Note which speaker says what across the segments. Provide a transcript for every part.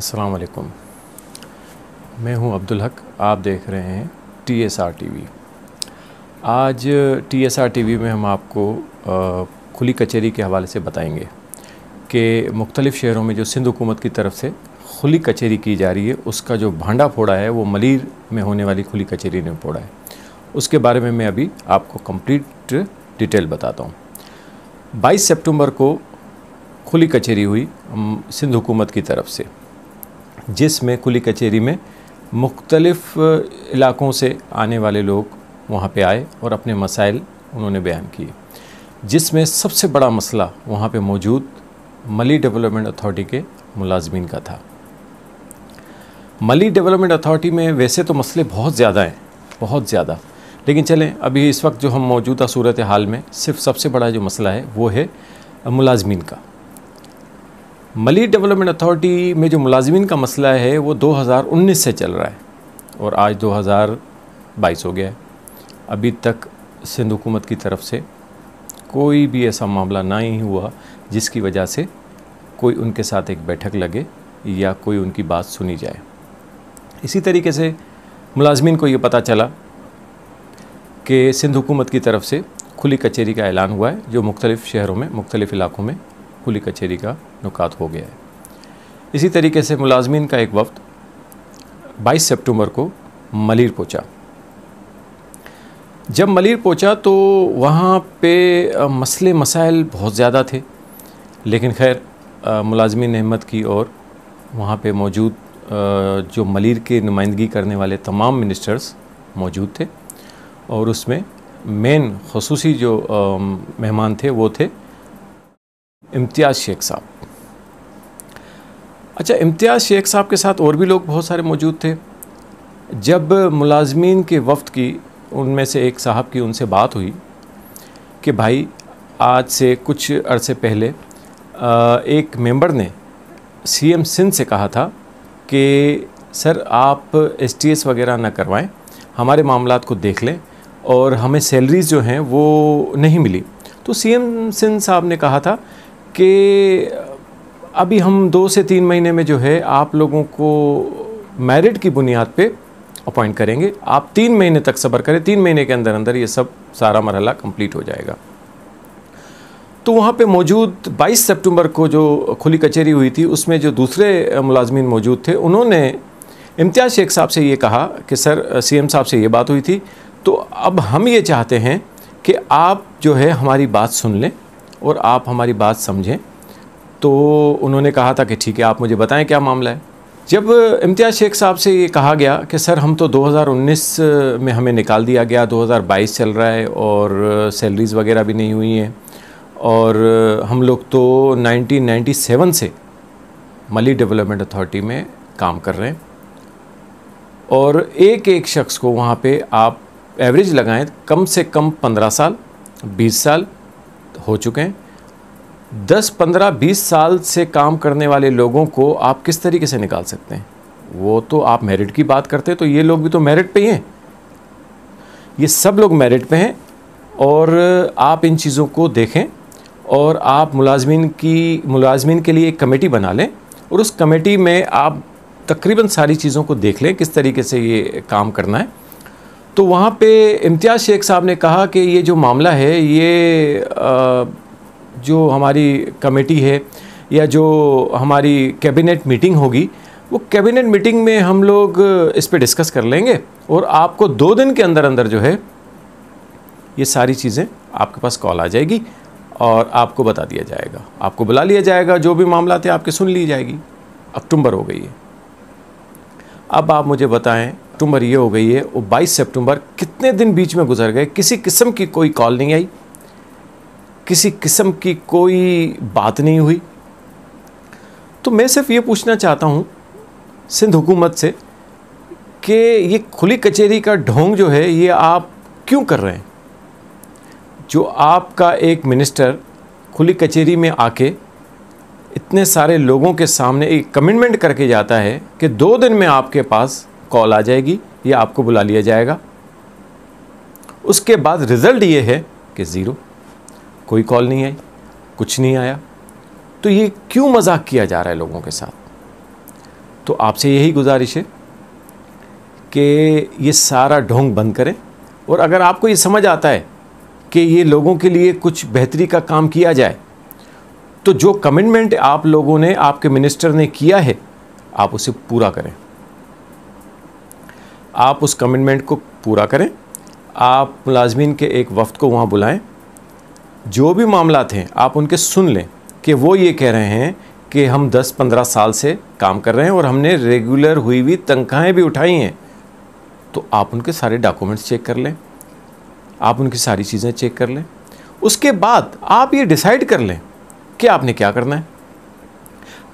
Speaker 1: अस्सलाम वालेकुम। मैं हूं अब्दुल हक। आप देख रहे हैं TSR TV। आज TSR TV में हम आपको खुली कचहरी के हवाले से बताएंगे कि मुख्तलिफ़ शहरों में जो सिंध हुकूमत की तरफ से खुली कचहरी की जा रही है, उसका जो भांडा फोड़ा है वो मलीर में होने वाली खुली कचहरी ने फोड़ा है। उसके बारे में मैं अभी आपको कंप्लीट डिटेल बताता हूँ। 22 सितंबर को खुली कचहरी हुई सिंध हुकूमत की तरफ से, जिसमें खुली कचहरी में मुख्तलिफ़ इलाक़ों से आने वाले लोग वहाँ पे आए और अपने मसाइल उन्होंने बयान किए, जिसमें सबसे बड़ा मसला वहाँ पे मौजूद मली डेवलपमेंट अथॉरिटी के मुलाजमीन का था। मली डेवलपमेंट अथॉरिटी में वैसे तो मसले बहुत ज़्यादा हैं, बहुत ज़्यादा, लेकिन चलें अभी इस वक्त जो हम मौजूदा सूरत हाल में सिर्फ सबसे बड़ा जो मसला है वो है मुलाजमीन का। मली डेवलपमेंट अथॉरिटी में जो मुलाजमीन का मसला है वो 2019 से चल रहा है और आज 2022 हो गया है। अभी तक सिंध हुकूमत की तरफ से कोई भी ऐसा मामला ना ही हुआ जिसकी वजह से कोई उनके साथ एक बैठक लगे या कोई उनकी बात सुनी जाए। इसी तरीके से मुलाजमीन को ये पता चला कि सिंध हुकूमत की तरफ से खुली कचहरी का ऐलान हुआ है, जो मुख्तलिफ़ शहरों में मुख्तलिफ़ इलाक़ों में खुली कचहरी का नुकात हो गया है। इसी तरीके से मुलाजमीन का एक वफ़द 22 सितंबर को मलीर पहुँचा। जब मलीर पहुँचा तो वहाँ पे मसले मसाइल बहुत ज़्यादा थे, लेकिन खैर मुलाजमीन ने हिम्मत की और वहाँ पे मौजूद जो मलीर के नुमाइंदगी करने वाले तमाम मिनिस्टर्स मौजूद थे और उसमें मेन ख़ुसूसी जो मेहमान थे वो थे इम्तियाज़ शेख साहब। अच्छा, इम्तियाज़ शेख साहब के साथ और भी लोग बहुत सारे मौजूद थे। जब मुलाजमीन के वफ़द की उनमें से एक साहब की उनसे बात हुई कि भाई आज से कुछ अरसे पहले एक मेंबर ने CM सिंध से कहा था कि सर आप STS वगैरह ना करवाएं, हमारे मामलात को देख लें, और हमें सैलरीज़ जो हैं वो नहीं मिली। तो CM सिंध साहब ने कहा था कि अभी हम 2 से 3 महीने में जो है आप लोगों को मेरिट की बुनियाद पे अपॉइंट करेंगे, आप 3 महीने तक सब्र करें, 3 महीने के अंदर अंदर ये सब सारा मरहला कंप्लीट हो जाएगा। तो वहाँ पे मौजूद 22 सितंबर को जो खुली कचहरी हुई थी उसमें जो दूसरे मुलाजमीन मौजूद थे, उन्होंने इम्तियाज़ शेख साहब से ये कहा कि सर CM साहब से ये बात हुई थी, तो अब हम ये चाहते हैं कि आप जो है हमारी बात सुन लें और आप हमारी बात समझें। तो उन्होंने कहा था कि ठीक है, आप मुझे बताएं क्या मामला है। जब इम्तियाज़ शेख साहब से ये कहा गया कि सर हम तो 2019 में हमें निकाल दिया गया, 2022 चल रहा है और सैलरीज़ वगैरह भी नहीं हुई हैं, और हम लोग तो 1997 से मली डेवलपमेंट अथॉरिटी में काम कर रहे हैं, और एक शख्स को वहाँ पे आप एवरेज लगाएं कम से कम 15 साल 20 साल हो चुके हैं। 10, 15, 20 साल से काम करने वाले लोगों को आप किस तरीके से निकाल सकते हैं? वो तो आप मेरिट की बात करते हैं, तो ये लोग भी तो मेरिट पे ही हैं, ये सब लोग मेरिट पे हैं। और आप इन चीज़ों को देखें और आप मुलाजमीन के लिए एक कमेटी बना लें और उस कमेटी में आप तकरीबन सारी चीज़ों को देख लें किस तरीके से ये काम करना है। तो वहाँ पे इम्तियाज़ शेख साहब ने कहा कि ये जो मामला है, ये जो हमारी कमेटी है या जो हमारी कैबिनेट मीटिंग होगी, वो कैबिनेट मीटिंग में हम लोग इस पे डिस्कस कर लेंगे और आपको 2 दिन के अंदर अंदर जो है ये सारी चीज़ें आपके पास कॉल आ जाएगी और आपको बता दिया जाएगा, आपको बुला लिया जाएगा, जो भी मामला थे आपके सुन ली जाएगी। अक्टूबर हो गई है, अब आप मुझे बताएं, अक्टूबर ये हो गई है और 22 सितंबर कितने दिन बीच में गुजर गए, किसी किस्म की कोई कॉल नहीं आई, किसी किस्म की कोई बात नहीं हुई। तो मैं सिर्फ ये पूछना चाहता हूँ सिंध हुकूमत से कि ये खुली कचहरी का ढोंग जो है ये आप क्यों कर रहे हैं? जो आपका एक मिनिस्टर खुली कचहरी में आके इतने सारे लोगों के सामने एक कमिटमेंट करके जाता है कि 2 दिन में आपके पास कॉल आ जाएगी या आपको बुला लिया जाएगा, उसके बाद रिज़ल्ट ये है कि ज़ीरो, कोई कॉल नहीं आई, कुछ नहीं आया। तो ये क्यों मजाक किया जा रहा है लोगों के साथ? तो आपसे यही गुजारिश है कि ये सारा ढोंग बंद करें, और अगर आपको ये समझ आता है कि ये लोगों के लिए कुछ बेहतरी का काम किया जाए, तो जो कमिटमेंट आप लोगों ने, आपके मिनिस्टर ने किया है, आप उसे पूरा करें। आप उस कमिटमेंट को पूरा करें। आप मुलाजमीन के एक वफ्द को वहाँ बुलाएं, जो भी मामला थे आप उनके सुन लें कि वो ये कह रहे हैं कि हम 10-15 साल से काम कर रहे हैं और हमने रेगुलर हुई हुई तनख्वाहें भी उठाई हैं। तो आप उनके सारे डॉक्यूमेंट्स चेक कर लें, आप उनकी सारी चीज़ें चेक कर लें। उसके बाद आप ये डिसाइड कर लें कि आपने क्या करना है।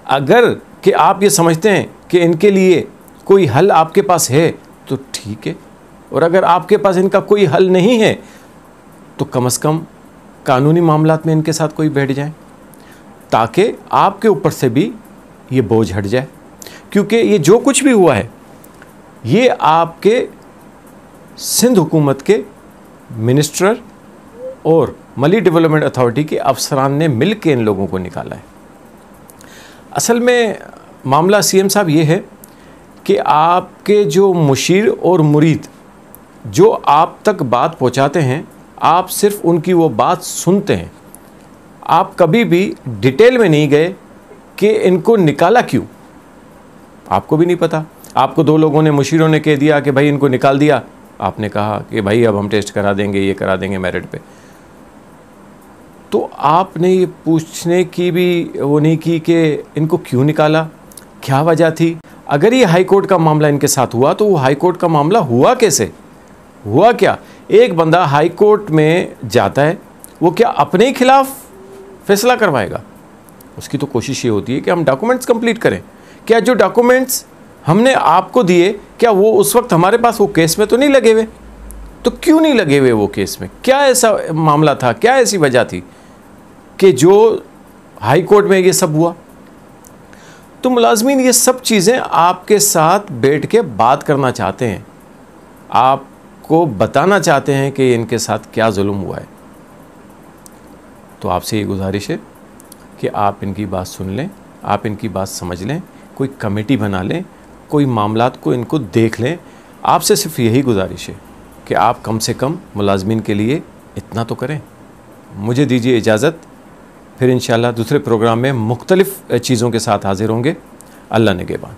Speaker 1: अगर कि आप ये समझते हैं कि इनके लिए कोई हल आपके पास है तो ठीक है, और अगर आपके पास इनका कोई हल नहीं है तो कम से कम कानूनी मामलात में इनके साथ कोई बैठ जाए, ताकि आपके ऊपर से भी ये बोझ हट जाए। क्योंकि ये जो कुछ भी हुआ है ये आपके सिंध हुकूमत के मिनिस्टर और मली डेवलपमेंट अथॉरिटी के अफसरान ने मिल के इन लोगों को निकाला है। असल में मामला सीएम साहब ये है कि आपके जो मुशीर और मुरीद जो आप तक बात पहुंचाते हैं, आप सिर्फ उनकी वो बात सुनते हैं। आप कभी भी डिटेल में नहीं गए कि इनको निकाला क्यों, आपको भी नहीं पता। आपको 2 लोगों ने, मुशीरों ने कह दिया कि भाई इनको निकाल दिया, आपने कहा कि भाई अब हम टेस्ट करा देंगे, ये करा देंगे मेरिट पे। तो आपने ये पूछने की भी वो नहीं की कि इनको क्यों निकाला, क्या वजह थी। अगर ये हाई कोर्ट का मामला इनके साथ हुआ तो वो हाई कोर्ट का मामला हुआ कैसे, हुआ क्या। एक बंदा हाई कोर्ट में जाता है, वो क्या अपने ही खिलाफ फैसला करवाएगा। उसकी तो कोशिश ये होती है कि हम डॉक्यूमेंट्स कंप्लीट करें। क्या जो डॉक्यूमेंट्स हमने आपको दिए, क्या वो उस वक्त हमारे पास वो केस में तो नहीं लगे हुए। तो क्यों नहीं लगे हुए वो केस में, क्या ऐसा मामला था, क्या ऐसी वजह थी कि जो हाई कोर्ट में ये सब हुआ। तो मुलाजमीन ये सब चीज़ें आपके साथ बैठ के बात करना चाहते हैं, आपको बताना चाहते हैं कि इनके साथ क्या जुल्म हुआ है। तो आपसे ये गुजारिश है कि आप इनकी बात सुन लें, आप इनकी बात समझ लें, कोई कमेटी बना लें, कोई मामलात को इनको देख लें। आपसे सिर्फ यही गुजारिश है कि आप कम से कम मुलाजमीन के लिए इतना तो करें। मुझे दीजिए इजाज़त, फिर इंशाल्लाह दूसरे प्रोग्राम में मुख्तलिफ़ चीज़ों के साथ हाज़िर होंगे। अल्लाह निगहबान।